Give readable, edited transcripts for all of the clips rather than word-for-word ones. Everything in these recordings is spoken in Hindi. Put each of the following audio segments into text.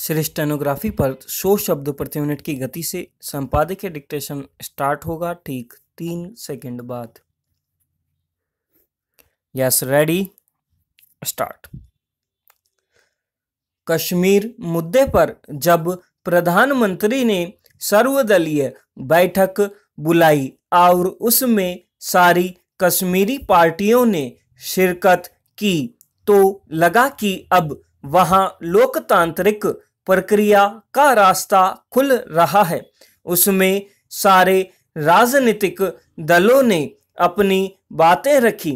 श्री स्टेनोग्राफी पर 100 शब्द प्रति मिनट की गति से संपादकीय डिक्टेशन स्टार्ट होगा ठीक 3 सेकंड बाद। Yes, ready, start. कश्मीर मुद्दे पर जब प्रधानमंत्री ने सर्वदलीय बैठक बुलाई और उसमें सारी कश्मीरी पार्टियों ने शिरकत की तो लगा कि अब वहां लोकतांत्रिक प्रक्रिया का रास्ता खुल रहा है। उसमें सारे राजनीतिक दलों ने अपनी बातें रखी।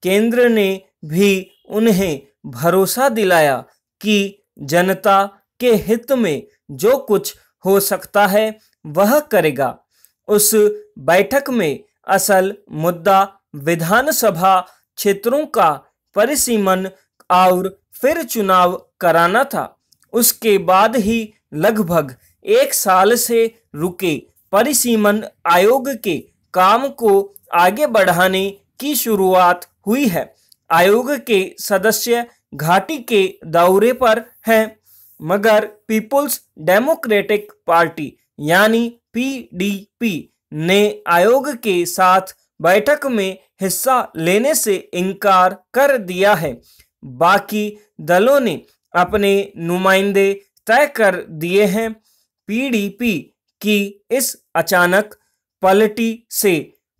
केंद्र ने भी उन्हें भरोसा दिलाया कि जनता के हित में जो कुछ हो सकता है वह करेगा। उस बैठक में असल मुद्दा विधानसभा क्षेत्रों का परिसीमन और फिर चुनाव कराना था। उसके बाद ही लगभग 1 साल से रुके परिसीमन आयोग के काम को आगे बढ़ाने की शुरुआत हुई है। आयोग के सदस्य घाटी के दौरे पर हैं, मगर पीपुल्स डेमोक्रेटिक पार्टी यानी पीडीपी ने आयोग के साथ बैठक में हिस्सा लेने से इनकार कर दिया है। बाकी दलों ने अपने नुमाइंदे तय कर दिए हैं। पीडीपी की इस अचानक पलटी से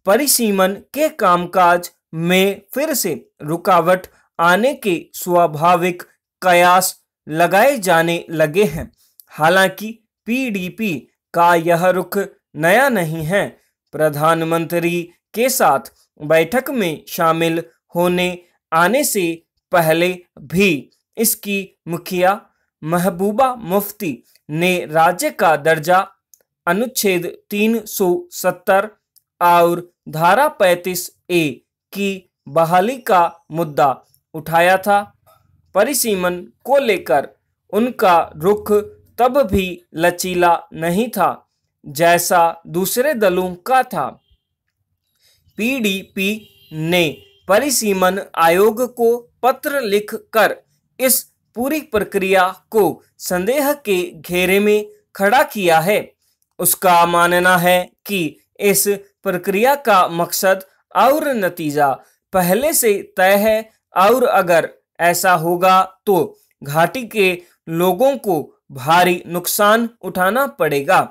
परिसीमन के कामकाज में फिर से रुकावट आने के स्वाभाविक कयास लगाए जाने लगे हैं। हालांकि पीडीपी का यह रुख नया नहीं है। प्रधानमंत्री के साथ बैठक में शामिल होने आने से पहले भी इसकी मुखिया महबूबा मुफ्ती ने राज्य का दर्जा, अनुच्छेद 370 और धारा 35A की बहाली का मुद्दा उठाया था। परिसीमन को लेकर उनका रुख तब भी लचीला नहीं था जैसा दूसरे दलों का था। पीडीपी ने परिसीमन आयोग को पत्र लिखकर इस पूरी प्रक्रिया को संदेह के घेरे में खड़ा किया है। उसका मानना है कि इस प्रक्रिया का मकसद और नतीजा पहले से तय है और अगर ऐसा होगा तो घाटी के लोगों को भारी नुकसान उठाना पड़ेगा।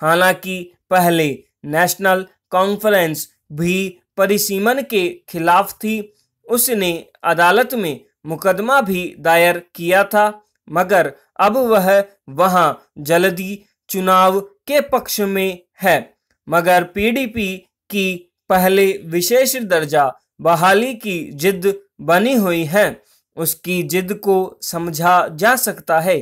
हालांकि पहले नेशनल कॉन्फ्रेंस भी परिसीमन के खिलाफ थी। उसने अदालत में मुकदमा भी दायर किया था, मगर अब वह वहां जल्दी चुनाव के पक्ष में है। मगर पीडीपी की पहले विशेष दर्जा बहाली की जिद बनी हुई है। उसकी जिद को समझा जा सकता है।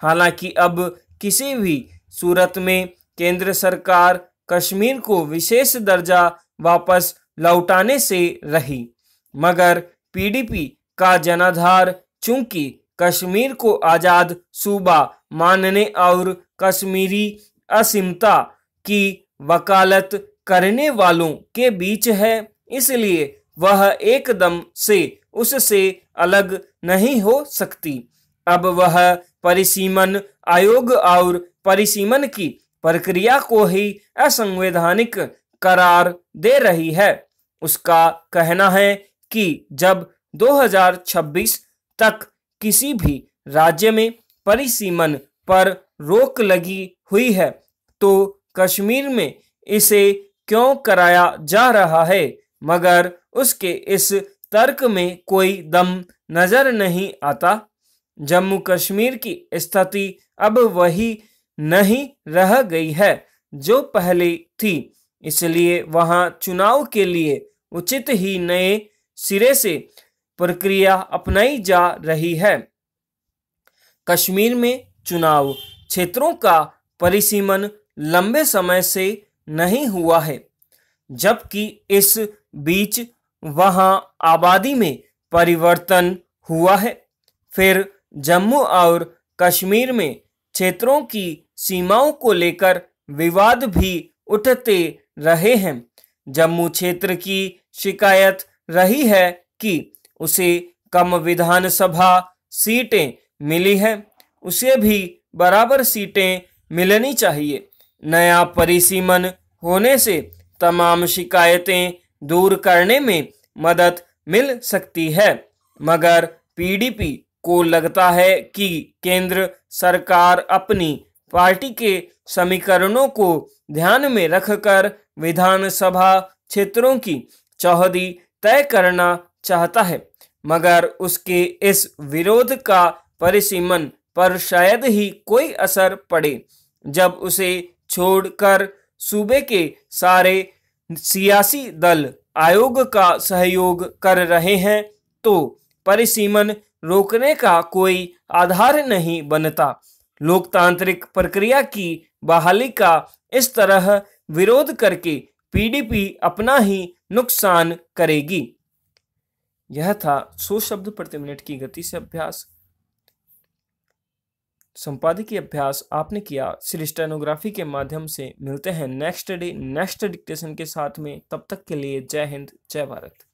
हालांकि अब किसी भी सूरत में केंद्र सरकार कश्मीर को विशेष दर्जा वापस लौटाने से रही। मगर पीडीपी का जनाधार चूंकि कश्मीर को आजाद सूबा मानने और कश्मीरी असीमता की वकालत करने वालों के बीच है, इसलिए वह एकदम से उससे अलग नहीं हो सकती। अब वह परिसीमन आयोग और परिसीमन की प्रक्रिया को ही असंवैधानिक करार दे रही है। उसका कहना है कि जब 2026 तक किसी भी राज्य में परिसीमन पर रोक लगी हुई है तो कश्मीर में इसे क्यों कराया जा रहा है, मगर उसके इस तर्क में कोई दम नजर नहीं आता। जम्मू कश्मीर की स्थिति अब वही नहीं रह गई है जो पहले थी, इसलिए वहां चुनाव के लिए उचित ही नए सिरे से प्रक्रिया अपनाई जा रही है। कश्मीर में चुनाव क्षेत्रों का परिसीमन लंबे समय से नहीं हुआ है, जबकि इस बीच वहां आबादी में परिवर्तन हुआ है। फिर जम्मू और कश्मीर में क्षेत्रों की सीमाओं को लेकर विवाद भी उठते रहे हैं। जम्मू क्षेत्र की शिकायत रही है कि उसे कम विधानसभा सीटें मिली हैं। उसे भी बराबर सीटें मिलनी चाहिए। नया परिसीमन होने से तमाम शिकायतें दूर करने में मदद मिल सकती है, मगर पीडीपी को लगता है कि केंद्र सरकार अपनी पार्टी के समीकरणों को ध्यान में रखकर विधानसभा क्षेत्रों की चौहदी तय करना चाहता है, मगर उसके इस विरोध का परिसीमन पर शायद ही कोई असर पड़े। जब उसे छोड़कर सूबे के सारे सियासी दल आयोग का सहयोग कर रहे हैं, तो परिसीमन रोकने का कोई आधार नहीं बनता। लोकतांत्रिक प्रक्रिया की बहाली का इस तरह विरोध करके पीडीपी अपना ही नुकसान करेगी। यह था 100 शब्द प्रति मिनट की गति से अभ्यास। संपादकीय अभ्यास आपने किया श्री स्टेनोग्राफी के माध्यम से। मिलते हैं नेक्स्ट डे नेक्स्ट डिक्टेशन के साथ में। तब तक के लिए जय हिंद, जय भारत।